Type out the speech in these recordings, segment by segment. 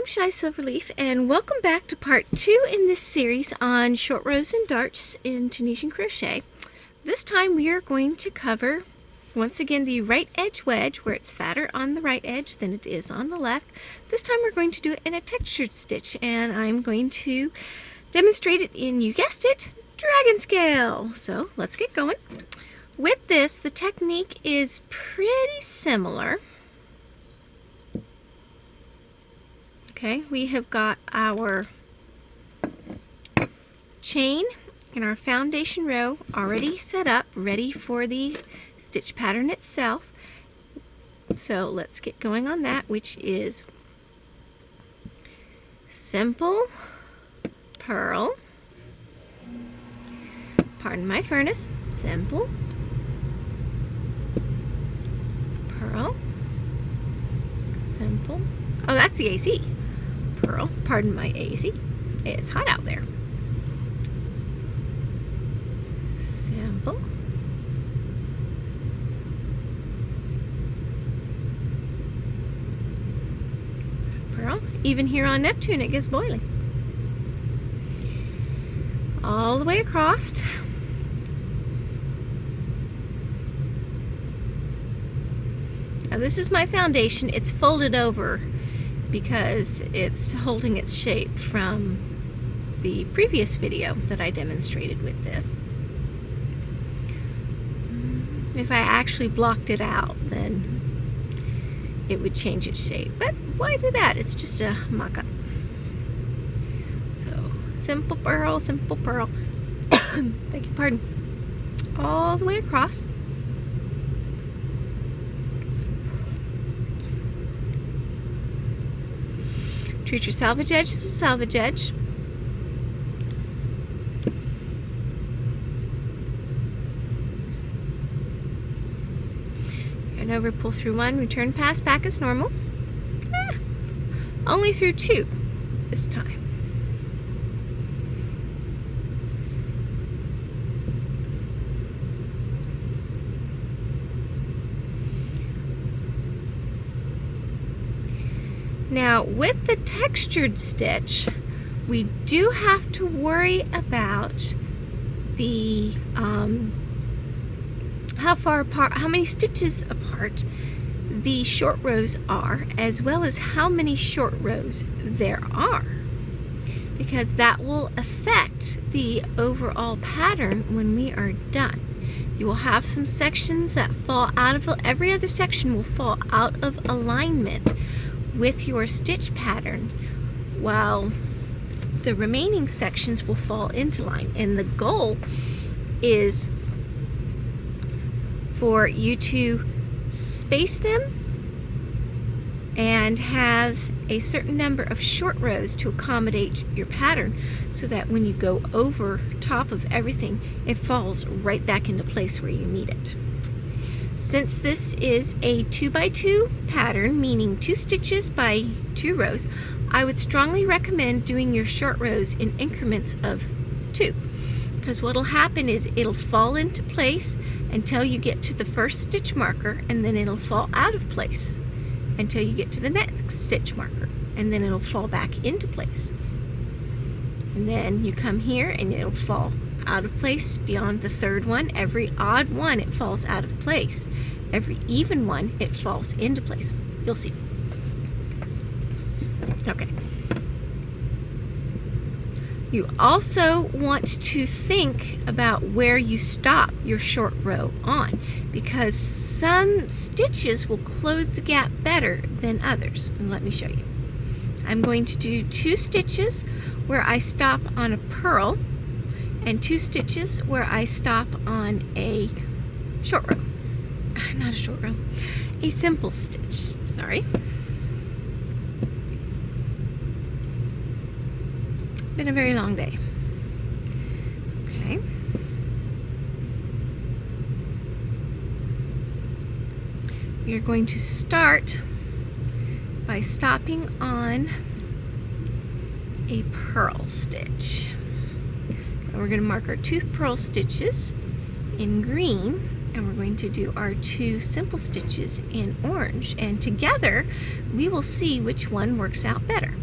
I'm Shy Silverleaf, and welcome back to part 2 in this series on short rows and darts in Tunisian crochet. This time we are going to cover once again the right edge wedge, where it's fatter on the right edge than it is on the left. This time we're going to do it in a textured stitch, and I'm going to demonstrate it in, you guessed it, dragon scale. So let's get going. With this, the technique is pretty similar. Okay, we have got our chain and our foundation row already set up, ready for the stitch pattern itself. So let's get going on that, which is simple purl, pardon my furnace, simple purl, simple, oh that's the AC. Purl, pardon my AC, it's hot out there. Simple purl. Even here on Neptune it gets boiling. All the way across. Now this is my foundation. It's folded over because it's holding its shape from the previous video that I demonstrated with this. If I actually blocked it out, then it would change its shape. But why do that? It's just a mock-up. So, simple purl, beg your pardon, all the way across. Treat your salvage edge as a salvage edge. Yarn over, pull through one, return, pass back as normal. Only through two this time. Now, with the textured stitch, we do have to worry about the how far apart, how many stitches apart the short rows are, as well as how many short rows there are, because that will affect the overall pattern when we are done. You will have some sections that fall out of, every other section will fall out of alignment with your stitch pattern, while the remaining sections will fall into line. And the goal is for you to space them and have a certain number of short rows to accommodate your pattern, so that when you go over top of everything, it falls right back into place where you need it. Since this is a 2x2 pattern, meaning 2 stitches by 2 rows, I would strongly recommend doing your short rows in increments of 2. Because what will happen is it'll fall into place until you get to the first stitch marker, and then it'll fall out of place until you get to the next stitch marker, and then it'll fall back into place. And then you come here and it'll fall out of place beyond the third one. Every odd one, it falls out of place. Every even one, it falls into place. You'll see. Okay. You also want to think about where you stop your short row on, because some stitches will close the gap better than others. And let me show you. I'm going to do 2 stitches where I stop on a purl, and 2 stitches where I stop on a short row. Not a short row, a simple stitch, sorry. Been a very long day. Okay. You're going to start by stopping on a purl stitch. And we're going to mark our 2 purl stitches in green, and we're going to do our 2 simple stitches in orange, and together we will see which one works out better.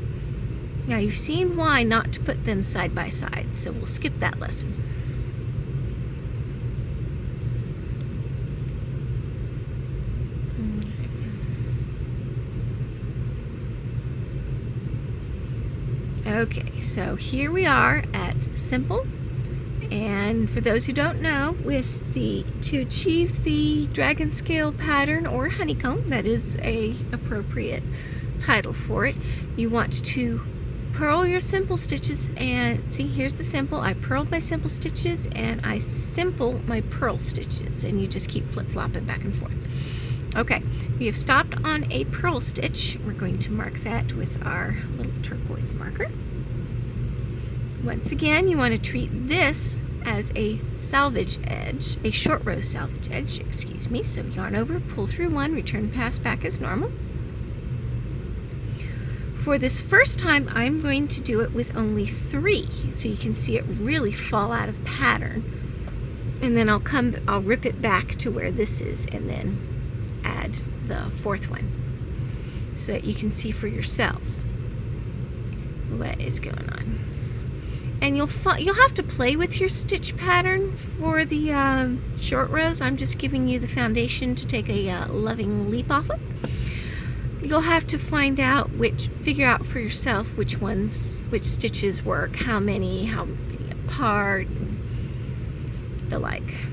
Now you've seen why not to put them side by side, so we'll skip that lesson. Okay, so here we are at Simple, and for those who don't know, to achieve the dragon scale pattern or honeycomb, that is a appropriate title for it, you want to purl your simple stitches, and see, here's the simple. I purled my simple stitches and I simple my purl stitches, and you just keep flip-flopping back and forth. Okay, we have stopped on a purl stitch. We're going to mark that with our little turquoise marker. Once again, you want to treat this as a salvage edge, a short row salvage edge, excuse me. So yarn over, pull through one, return, pass back as normal. For this first time, I'm going to do it with only 3, so you can see it really fall out of pattern. And then I'll rip it back to where this is, and then add the 4th one, so that you can see for yourselves what is going on. And you'll have to play with your stitch pattern for the short rows. I'm just giving you the foundation to take a loving leap off of. You'll have to figure out for yourself which stitches work, how many apart, and the like,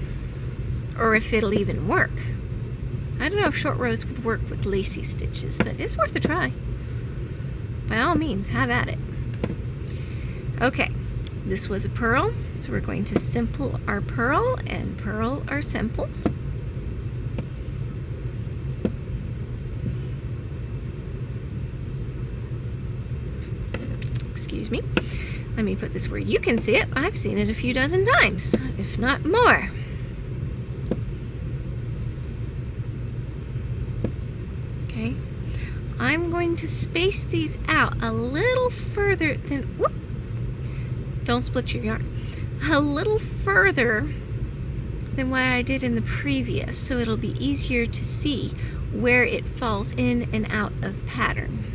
or if it'll even work. I don't know if short rows would work with lacy stitches, but it's worth a try. By all means, have at it. Okay, this was a purl, so we're going to simple our purl and purl our simples. Excuse me. Let me put this where you can see it. I've seen it a few dozen times, if not more. Okay. I'm going to space these out a little further than, whoop, don't split your yarn, a little further than what I did in the previous, so it'll be easier to see where it falls in and out of pattern.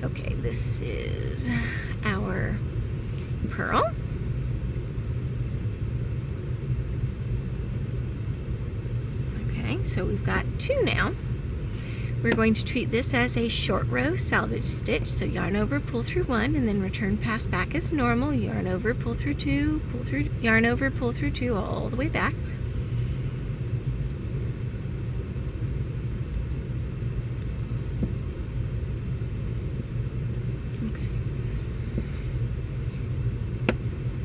Okay, this is our purl. Okay, so we've got 2 now. We're going to treat this as a short row salvage stitch, so yarn over, pull through 1, and then return, pass back as normal. Yarn over, pull through 2, pull through, yarn over, pull through 2, all the way back. Okay.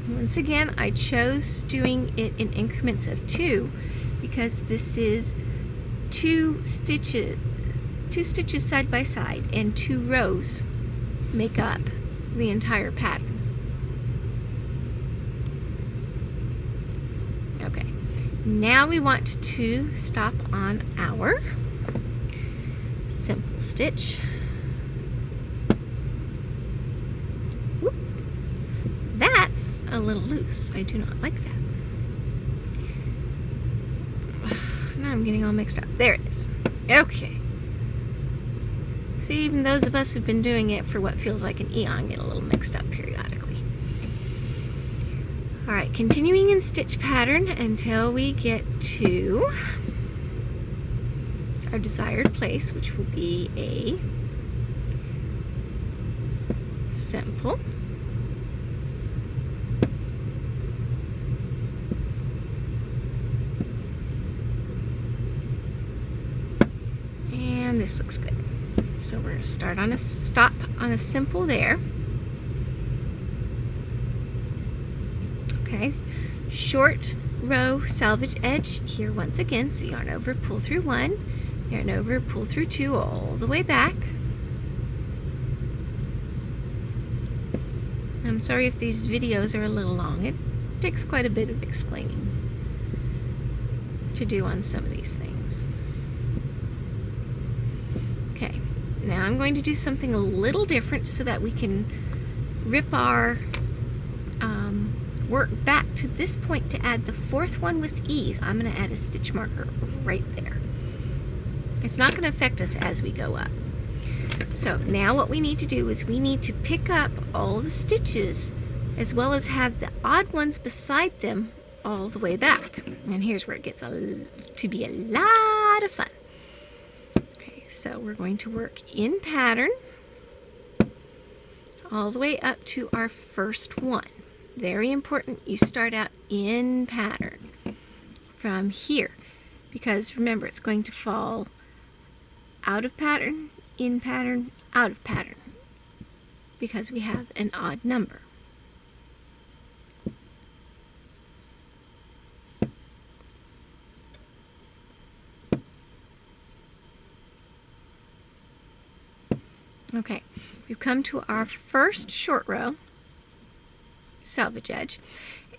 Once again, I chose doing it in increments of 2 because this is 2 stitches side by side, and 2 rows make up the entire pattern. Okay, now we want to stop on our simple stitch. Whoop. That's a little loose. I do not like that. Now I'm getting all mixed up. There it is. Okay. See, even those of us who've been doing it for what feels like an eon get a little mixed up periodically. Alright, continuing in stitch pattern until we get to our desired place, which will be a simple. And this looks good. So we're going to start on stop on a simple there. Okay, short row salvage edge here once again. So yarn over, pull through 1, yarn over, pull through 2, all the way back. I'm sorry if these videos are a little long. It takes quite a bit of explaining to do on some of these things. Okay. Now I'm going to do something a little different so that we can rip our work back to this point to add the 4th one with ease. I'm going to add a stitch marker right there. It's not going to affect us as we go up. So now what we need to do is we need to pick up all the stitches as well as have the odd ones beside them all the way back. And here's where it gets to be a lot of fun. Okay, so we're going to work in pattern all the way up to our first one. Very important, you start out in pattern from here, because remember, it's going to fall out of pattern, in pattern, out of pattern, because we have an odd number. Okay, we've come to our first short row, salvage edge,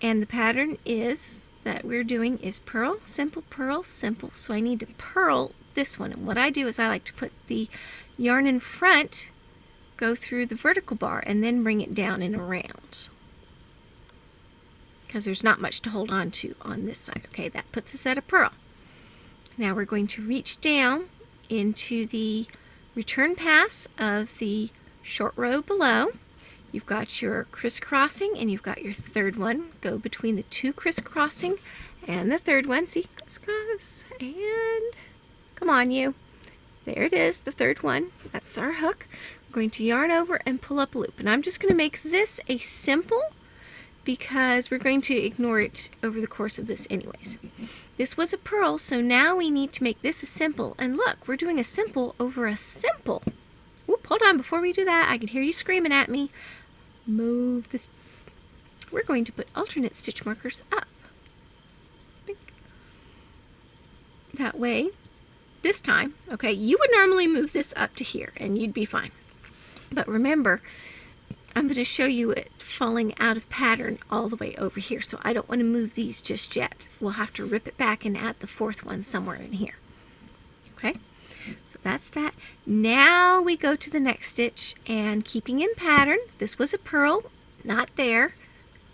and the pattern is that we're doing is purl, simple, purl, simple. So I need to purl this one, and what I do is I like to put the yarn in front, go through the vertical bar, and then bring it down and around, because there's not much to hold on to on this side. Okay, that puts us at a purl. Now we're going to reach down into the return pass of the short row below. You've got your crisscrossing and you've got your third one. Go between the two crisscrossing and the third one. See, crisscross, and come on you. There it is, the third one. That's our hook. We're going to yarn over and pull up a loop. And I'm just going to make this a simple because we're going to ignore it over the course of this anyways. This was a purl, so now we need to make this a simple. And look, we're doing a simple over a simple. Whoop, hold on, before we do that, I can hear you screaming at me. Move this. We're going to put alternate stitch markers up. That way, this time, okay, you would normally move this up to here and you'd be fine. But remember, I'm going to show you it falling out of pattern all the way over here, so I don't want to move these just yet. We'll have to rip it back and add the fourth one somewhere in here. Okay, so that's that. Now we go to the next stitch, and keeping in pattern, this was a purl, not there,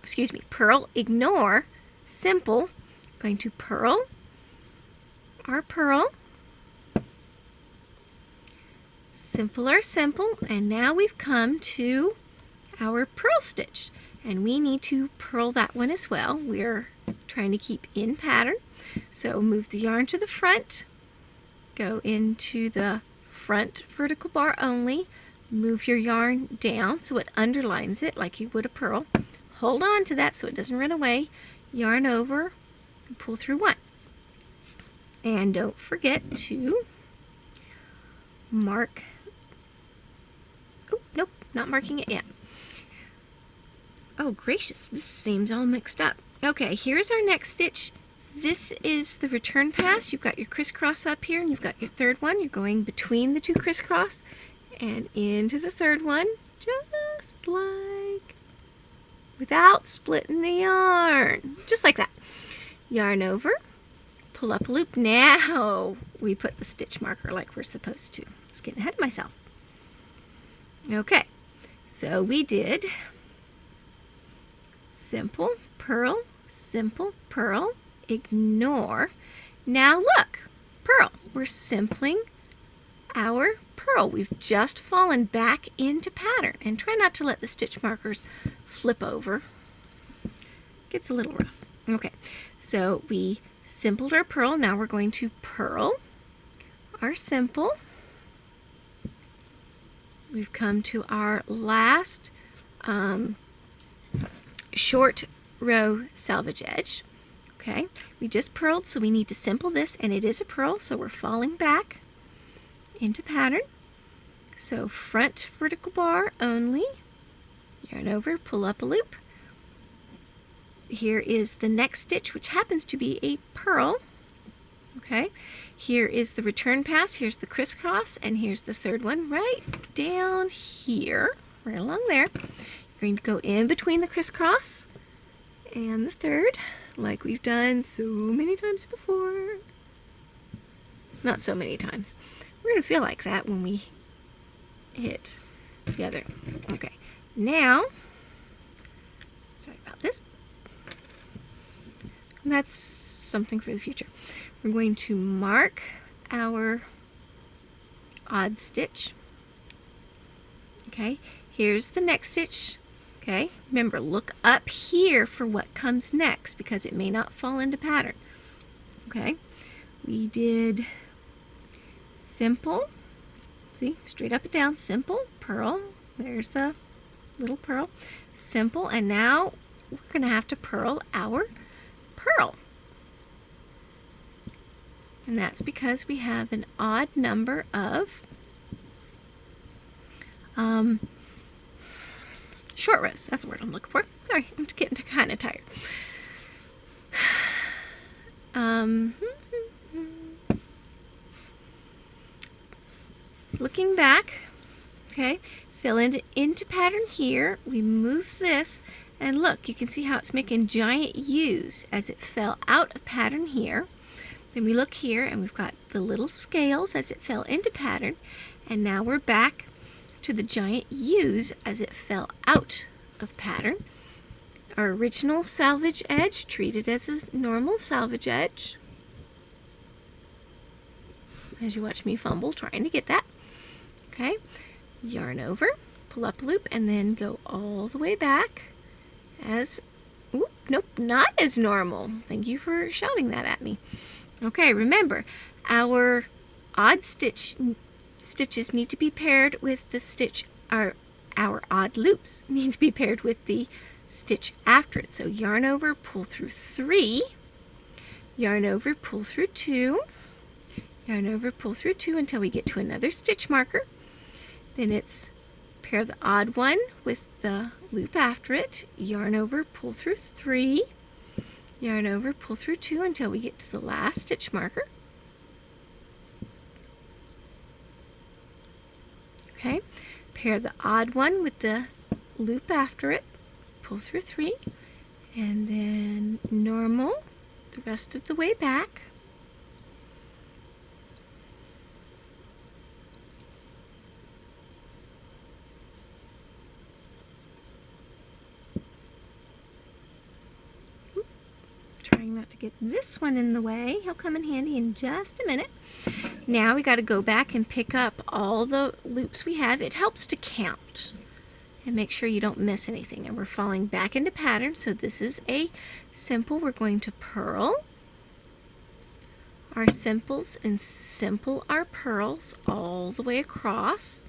excuse me, purl, ignore, simple, going to purl, our purl, simpler, simple, and now we've come to our purl stitch, and we need to purl that one as well. We're trying to keep in pattern, so move the yarn to the front, go into the front vertical bar only, move your yarn down so it underlines it like you would a purl, hold on to that so it doesn't run away, yarn over and pull through one, and don't forget to mark, oh nope, not marking it yet. Oh gracious, this seems all mixed up. Okay, here's our next stitch. This is the return pass. You've got your crisscross up here and you've got your third one. You're going between the two crisscross and into the third one, just like, without splitting the yarn, just like that. Yarn over, pull up a loop. Now we put the stitch marker like we're supposed to. It's getting ahead of myself. Okay, so we did simple, purl, simple, purl, ignore. Now look, purl. We're simpling our purl. We've just fallen back into pattern, and try not to let the stitch markers flip over. Gets a little rough. Okay, so we simpled our purl. Now we're going to purl our simple. We've come to our last short row salvage edge. Okay, we just purled, so we need to simple this, and it is a purl, so we're falling back into pattern. So front vertical bar only, yarn over, pull up a loop. Here is the next stitch, which happens to be a purl. Okay, here is the return pass, here's the crisscross, and here's the third one right down here, right along there. You're going to go in between the crisscross and the third, like we've done so many times before. Not so many times. We're going to feel like that when we hit the other. Okay, now, sorry about this. And that's something for the future. We're going to mark our odd stitch Okay, here's the next stitch. Okay, remember, look up here for what comes next because it may not fall into pattern. Okay, we did simple, see, straight up and down, simple, purl, there's the little purl, simple, and now we're going to have to purl our purl. And that's because we have an odd number of short rows. That's the word I'm looking for. Sorry, I'm getting kind of tired. Looking back, okay, fill into pattern here. We move this, and look, you can see how it's making giant U's as it fell out of pattern here. Then we look here, and we've got the little scales as it fell into pattern, and now we're back to the giant U's as it fell out of pattern. Our original salvage edge, treated as a normal salvage edge. As you watch me fumble trying to get that. Okay, yarn over, pull up a loop, and then go all the way back as, nope, not as normal. Thank you for shouting that at me. Okay, remember, our odd stitches need to be paired with the stitch, our odd loops need to be paired with the stitch after it. So yarn over, pull through 3, yarn over, pull through 2, yarn over, pull through 2 until we get to another stitch marker. Then it's pair the odd one with the loop after it, yarn over, pull through 3, yarn over, pull through 2 until we get to the last stitch marker. Okay, pair the odd one with the loop after it, pull through 3, and then normal the rest of the way back. Trying not to get this one in the way. He'll come in handy in just a minute. Now we got to go back and pick up all the loops we have. It helps to count and make sure you don't miss anything. And we're falling back into pattern. So this is a simple. We're going to purl our simples and simple our purls all the way across,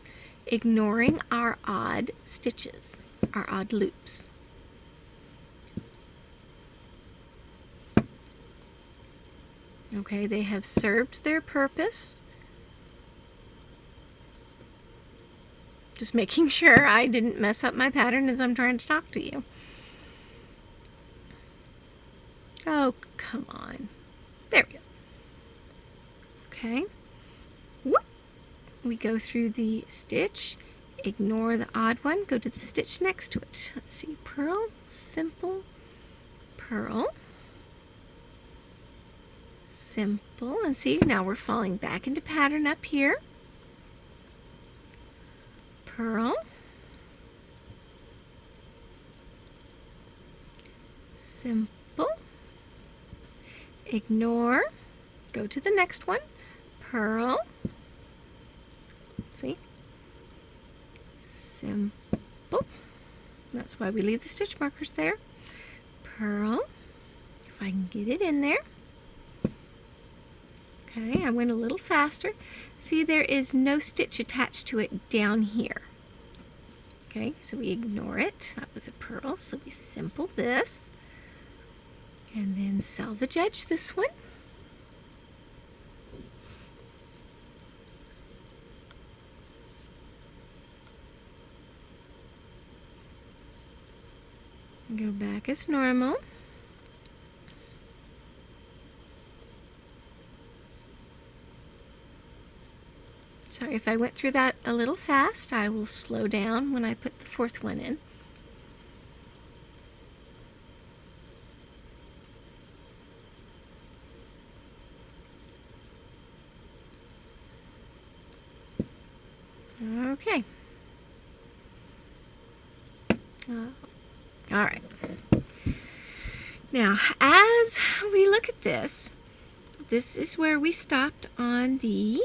ignoring our odd stitches, our odd loops. Okay, they have served their purpose. Just making sure I didn't mess up my pattern as I'm trying to talk to you. Oh, come on. There we go. Okay. Whoop. We go through the stitch, ignore the odd one, go to the stitch next to it. Let's see, purl, simple, purl. Simple, and see, now we're falling back into pattern up here. Purl, simple, ignore, go to the next one, purl, see, simple, that's why we leave the stitch markers there, purl, if I can get it in there. Okay, I went a little faster. See, there is no stitch attached to it down here. Okay, so we ignore it. That was a purl, so we simple this. And then salvage edge this one. Go back as normal. Sorry if I went through that a little fast. I will slow down when I put the fourth one in. Okay. All right. Now, as we look at this, this is where we stopped on the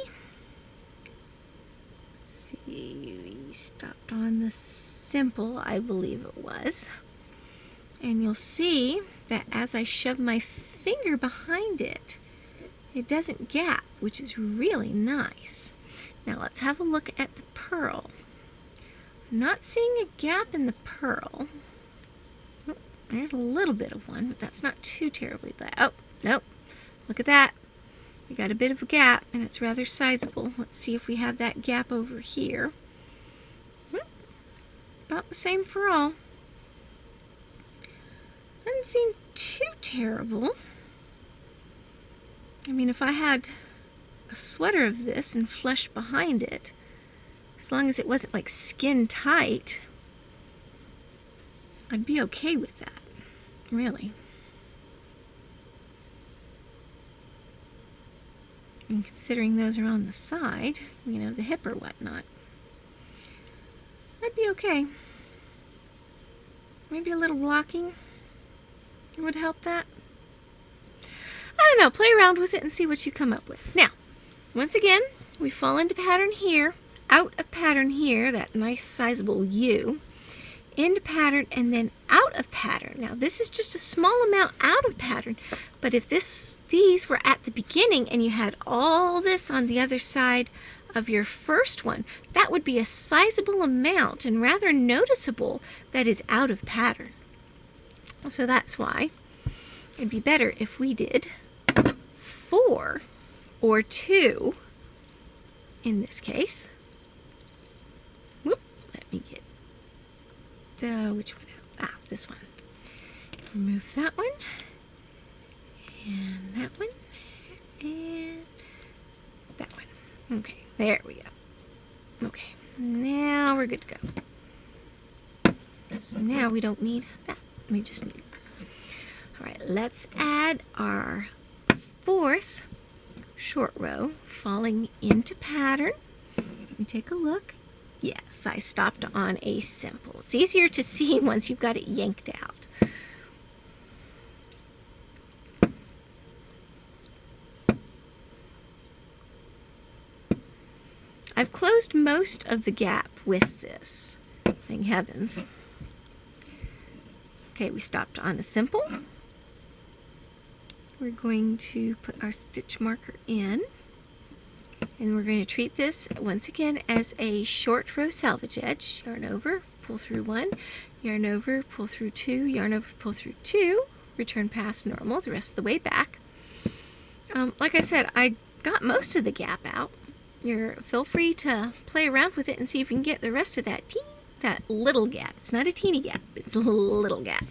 stopped on the simple, I believe it was. And you'll see that as I shove my finger behind it, it doesn't gap, which is really nice. Now let's have a look at the purl. I'm not seeing a gap in the purl. Oh, there's a little bit of one, but that's not too terribly bad. Oh, nope. Look at that. We got a bit of a gap, and it's rather sizable. Let's see if we have that gap over here. About the same for all. Doesn't seem too terrible. I mean, if I had a sweater of this and flesh behind it, as long as it wasn't like skin tight, I'd be okay with that, really. And considering those are on the side, you know, the hip or whatnot, I'd be okay. Maybe a little blocking would help that. I don't know, play around with it and see what you come up with. Now, once again, we fall into pattern here, out of pattern here, that nice sizable U, into pattern, and then out of pattern. Now, this is just a small amount out of pattern, but if these were at the beginning and you had all this on the other side of your first one, that would be a sizable amount and rather noticeable that is out of pattern. So that's why it'd be better if we did 4 or 2 in this case. Whoop, let me get which one out? Ah, this one. Remove that one, and that one, and that one. Okay, there we go. Okay, now we're good to go. So now we don't need that. We just need this. All right, let's add our 4th short row falling into pattern. Let me take a look. Yes, I stopped on a simple. It's easier to see once you've got it yanked out. I've closed most of the gap with this. Thank heavens. Okay, we stopped on a simple. We're going to put our stitch marker in, and we're going to treat this once again as a short row salvage edge. Yarn over, pull through 1, yarn over, pull through 2, yarn over, pull through 2, return past normal the rest of the way back. Like I said, I got most of the gap out. Feel free to play around with it and see if you can get the rest of that little gap. It's not a teeny gap, it's a little gap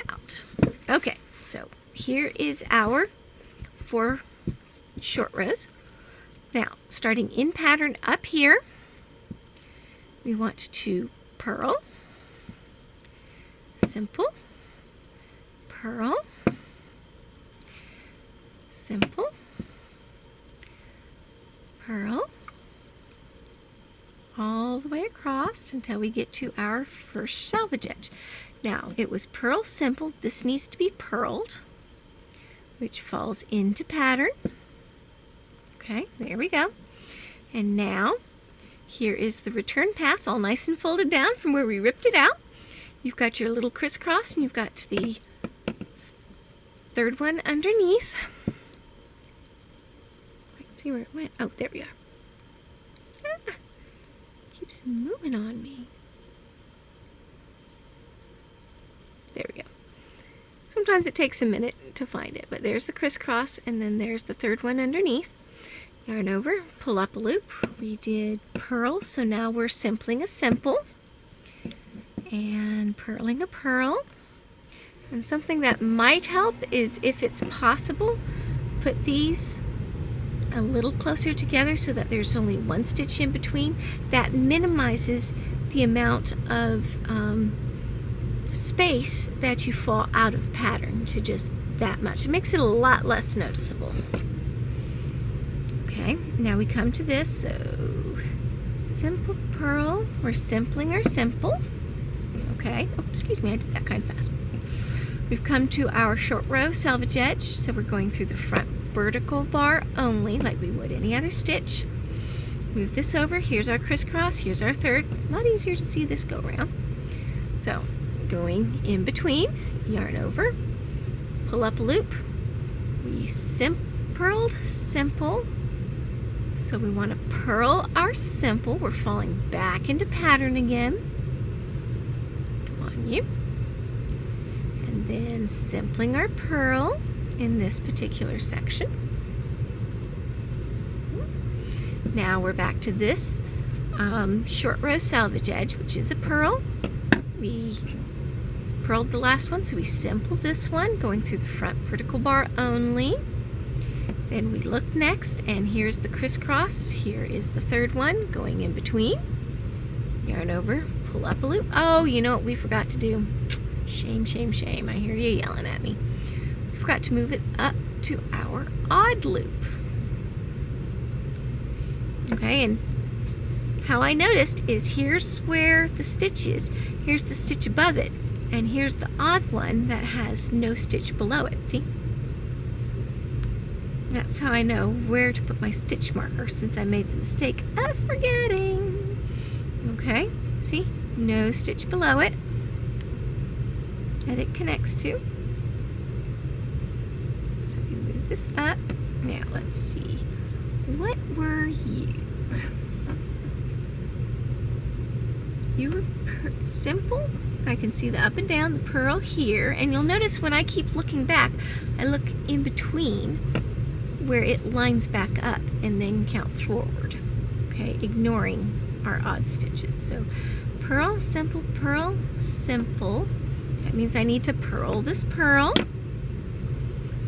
out. Okay, so here is our 4 short rows. Now, starting in pattern up here, we want to purl, simple, purl, simple, purl, all the way across until we get to our first salvage edge. Now, it was purl simple. This needs to be purled, which falls into pattern. Okay, there we go. And now, here is the return pass, all nice and folded down from where we ripped it out. You've got your little crisscross, and you've got the 3rd one underneath. I can see where it went. Oh, there we are. Ah, keeps moving on me. There we go. Sometimes it takes a minute to find it, but there's the crisscross, and then there's the 3rd one underneath. Yarn over, pull up a loop. We did purl, so now we're simpling a simple and purling a purl. And something that might help is, if it's possible, put these a little closer together so that there's only 1 stitch in between. That minimizes the amount of space that you fall out of pattern to just that much. It makes it a lot less noticeable. Okay, now we come to this, so simple purl, we're simpling our simple. Okay, oh, excuse me, I did that kind of fast. We've come to our short row salvage edge, so we're going through the front vertical bar only, like we would any other stitch. Move this over. Here's our crisscross. Here's our third. A lot easier to see this go around. So going in between, yarn over, pull up a loop. We purled simple. So we want to purl our simple. We're falling back into pattern again. Come on, you. And then simpling our purl in this particular section. Now we're back to this short row salvage edge, which is a purl. We purled the last one, so we simpled this one, going through the front vertical bar only. Then we look next, and here's the crisscross. Here is the third one, going in between. Yarn over, pull up a loop. Oh, you know what we forgot to do? Shame, shame, shame. I hear you yelling at me. We forgot to move it up to our odd loop. Okay, and how I noticed is here's where the stitch is. Here's the stitch above it, and here's the odd one that has no stitch below it. See? That's how I know where to put my stitch marker, since I made the mistake of forgetting. Okay, see? No stitch below it that it connects to. So we move this up. Now let's see. What were you? You were simple. I can see the up and down, the purl here, and you'll notice when I keep looking back, I look in between where it lines back up and then count forward. Okay, ignoring our odd stitches. So purl, simple, purl, simple. That means I need to purl this purl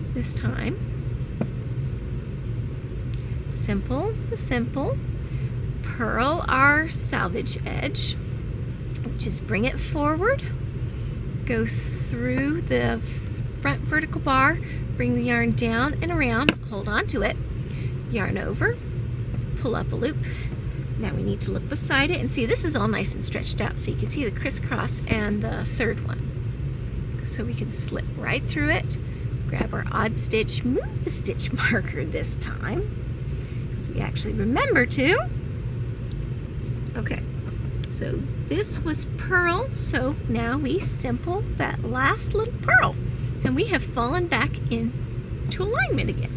this time. Simple, the simple, purl our salvage edge, which is bring it forward, go through the front vertical bar, bring the yarn down and around, hold on to it, yarn over, pull up a loop. Now we need to look beside it and see this is all nice and stretched out, so you can see the crisscross and the third one. So we can slip right through it, grab our odd stitch, move the stitch marker this time, we actually remember to. Okay, so this was purl, so now we simple that last little purl, and we have fallen back into alignment again.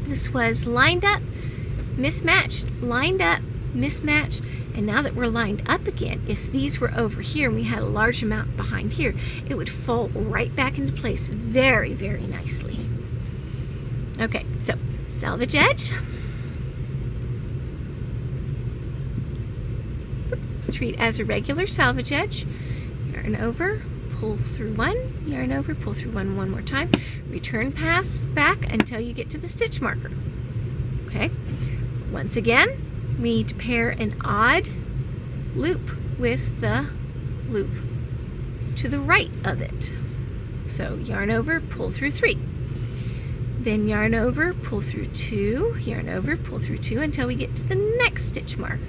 This was lined up, mismatched, lined up, mismatched, and now that we're lined up again, if these were over here and we had a large amount behind here, it would fall right back into place very, very nicely. Okay, so salvage edge. Treat as a regular salvage edge. Yarn over, pull through one, yarn over, pull through one more time. Return pass back until you get to the stitch marker. Okay. Once again, we need to pair an odd loop with the loop to the right of it. So yarn over, pull through three. Then yarn over, pull through two, yarn over, pull through two until we get to the next stitch marker.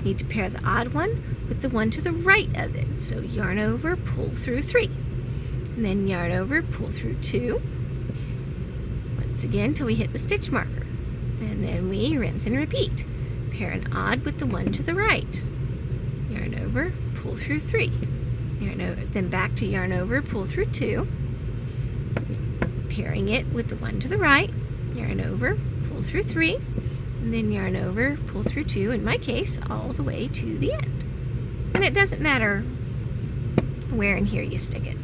Need to pair the odd one with the one to the right of it. So yarn over, pull through three. And then yarn over, pull through two. Once again till we hit the stitch marker. And then we rinse and repeat. Pair an odd with the one to the right. Yarn over, pull through three. Yarn over, then back to yarn over, pull through two. Pairing it with the one to the right. Yarn over, pull through three. And then yarn over, pull through two, in my case, all the way to the end. And it doesn't matter where in here you stick it.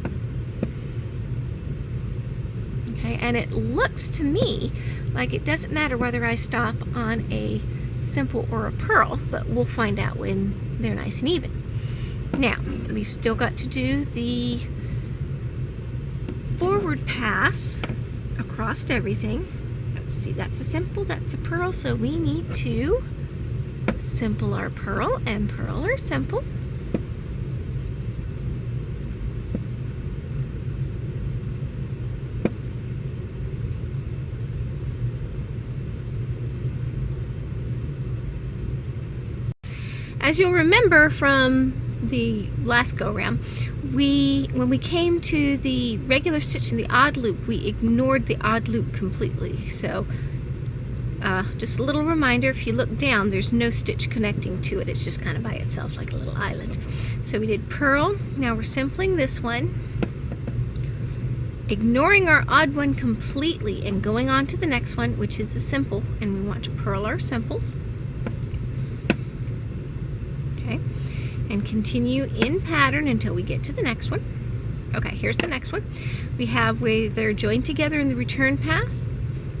Okay, and it looks to me like it doesn't matter whether I stop on a simple or a purl, but we'll find out when they're nice and even. Now, we've still got to do the forward pass across everything. See, that's a simple, that's a purl, so we need to simple our purl and purl our simple. As you'll remember from the last go around, when we came to the regular stitch in the odd loop, we ignored the odd loop completely. So just a little reminder, if you look down, there's no stitch connecting to it. It's just kind of by itself like a little island. So we did purl. Now we're simpling this one, ignoring our odd one completely and going on to the next one, which is a simple, and we want to purl our simples. Okay, and continue in pattern until we get to the next one. Okay, here's the next one. We have where they're joined together in the return pass.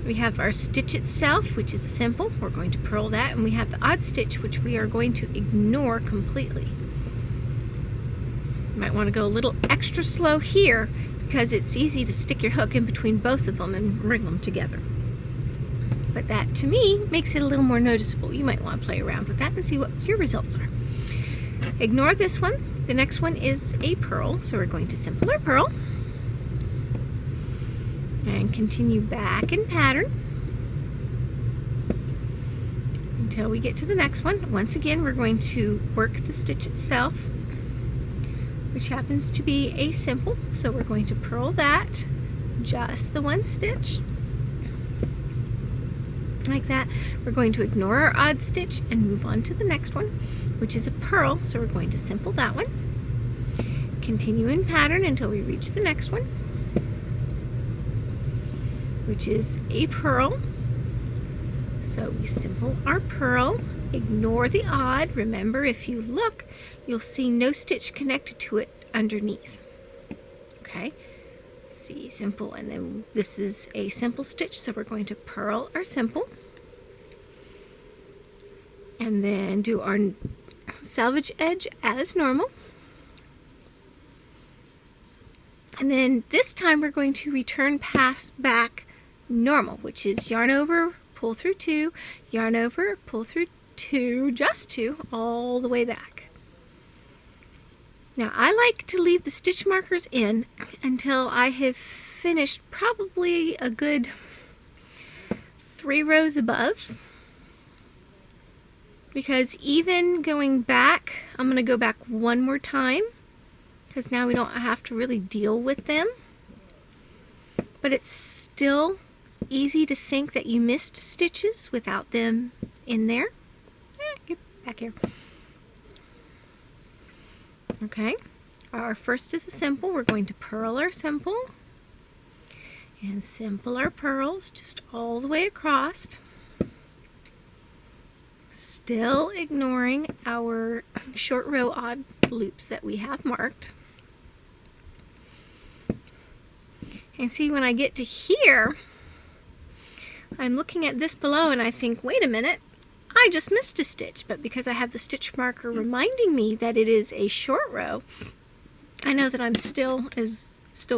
We have our stitch itself, which is a simple. We're going to purl that, and we have the odd stitch, which we are going to ignore completely. You might want to go a little extra slow here because it's easy to stick your hook in between both of them and ring them together. But that, to me, makes it a little more noticeable. You might want to play around with that and see what your results are. Ignore this one. The next one is a purl, so we're going to simple our purl and continue back in pattern until we get to the next one. Once again, we're going to work the stitch itself, which happens to be a simple, so we're going to purl that, just the one stitch, like that. We're going to ignore our odd stitch and move on to the next one, which is a purl, so we're going to simple that one. Continue in pattern until we reach the next one, which is a purl. So we simple our purl, ignore the odd. Remember, if you look, you'll see no stitch connected to it underneath. Okay, see, simple, and then this is a simple stitch, so we're going to purl our simple and then do our salvage edge as normal. And then this time we're going to return pass back normal, which is yarn over, pull through 2, yarn over, pull through 2, just 2, all the way back. Now I like to leave the stitch markers in until I have finished probably a good 3 rows above, because even going back, I'm going to go back one more time because now we don't have to really deal with them, but it's still easy to think that you missed stitches without them in there. Get back here. Okay, our first is a simple. We're going to purl our simple and simple our purls just all the way across, still ignoring our short row odd loops that we have marked. And see, when I get to here, I'm looking at this below and I think, wait a minute, I just missed a stitch. But because I have the stitch marker reminding me that it is a short row, I know that I'm still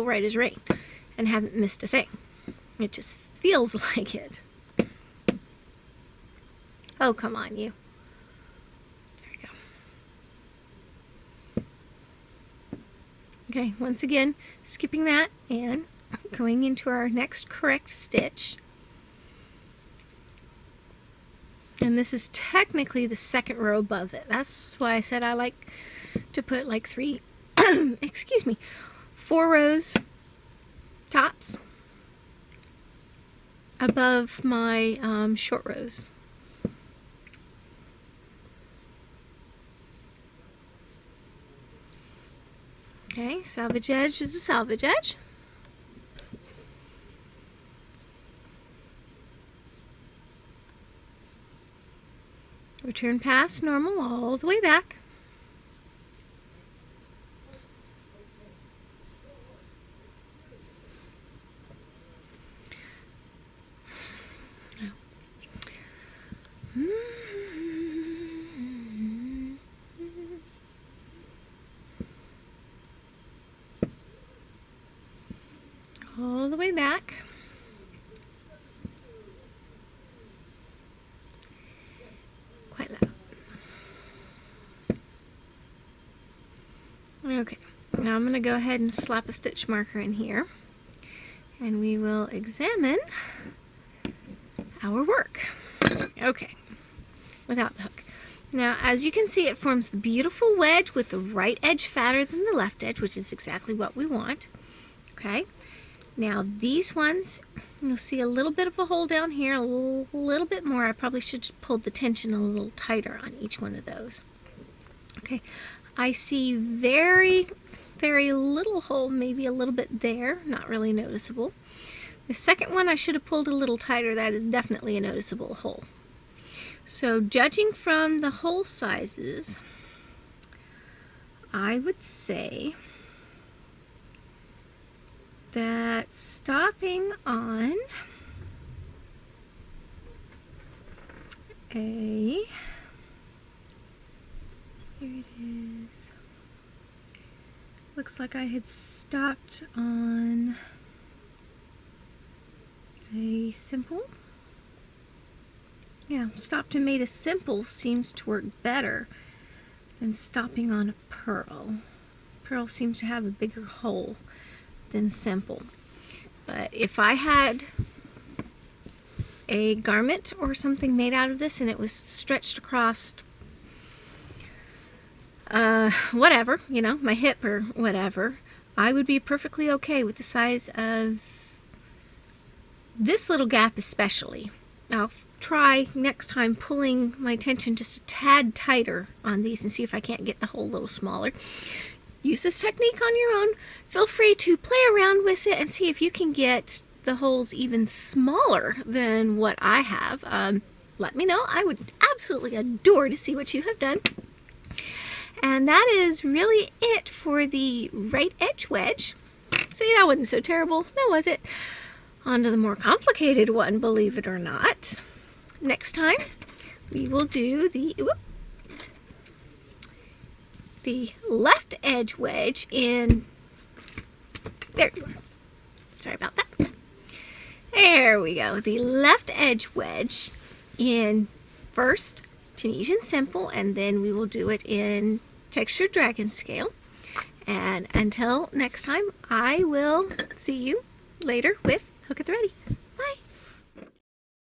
right as rain and haven't missed a thing. It just feels like it. Oh, come on, you. There we go. Okay, once again, skipping that and going into our next correct stitch. And this is technically the second row above it. That's why I said I like to put like 3, excuse me, 4 rows tops above my short rows. Okay, salvage edge is a salvage edge. Return pass normal all the way back. All the way back. Quite loud. Okay, now I'm going to go ahead and slap a stitch marker in here, and we will examine our work. Okay, without the hook. Now, as you can see, it forms the beautiful wedge with the right edge fatter than the left edge, which is exactly what we want. Okay, Now these ones, you'll see a little bit of a hole down here, a little bit more. I probably should have pulled the tension a little tighter on each one of those. Okay, I see very little hole, maybe a little bit there, not really noticeable. The second one I should have pulled a little tighter. That is definitely a noticeable hole. So judging from the hole sizes, I would say that stopping on here it is. Looks like I had stopped on a simple. Yeah, stopped and made a simple seems to work better than stopping on a pearl. Pearl seems to have a bigger hole than simple. But if I had a garment or something made out of this and it was stretched across whatever, you know, my hip or whatever, I would be perfectly okay with the size of this little gap especially. I'll try next time pulling my tension just a tad tighter on these and see if I can't get the hole a little smaller. Use this technique on your own. Feel free to play around with it and see if you can get the holes even smaller than what I have. Let me know. I would absolutely adore to see what you have done. And that is really it for the right edge wedge. See, that wasn't so terrible, now was it? On to the more complicated one, believe it or not. Next time, we will do the left edge wedge in, there you are. Sorry about that. There we go. The left edge wedge in first Tunisian Simple, and then we will do it in Textured Dragon Scale. And until next time, I will see you later with Hook at the Ready.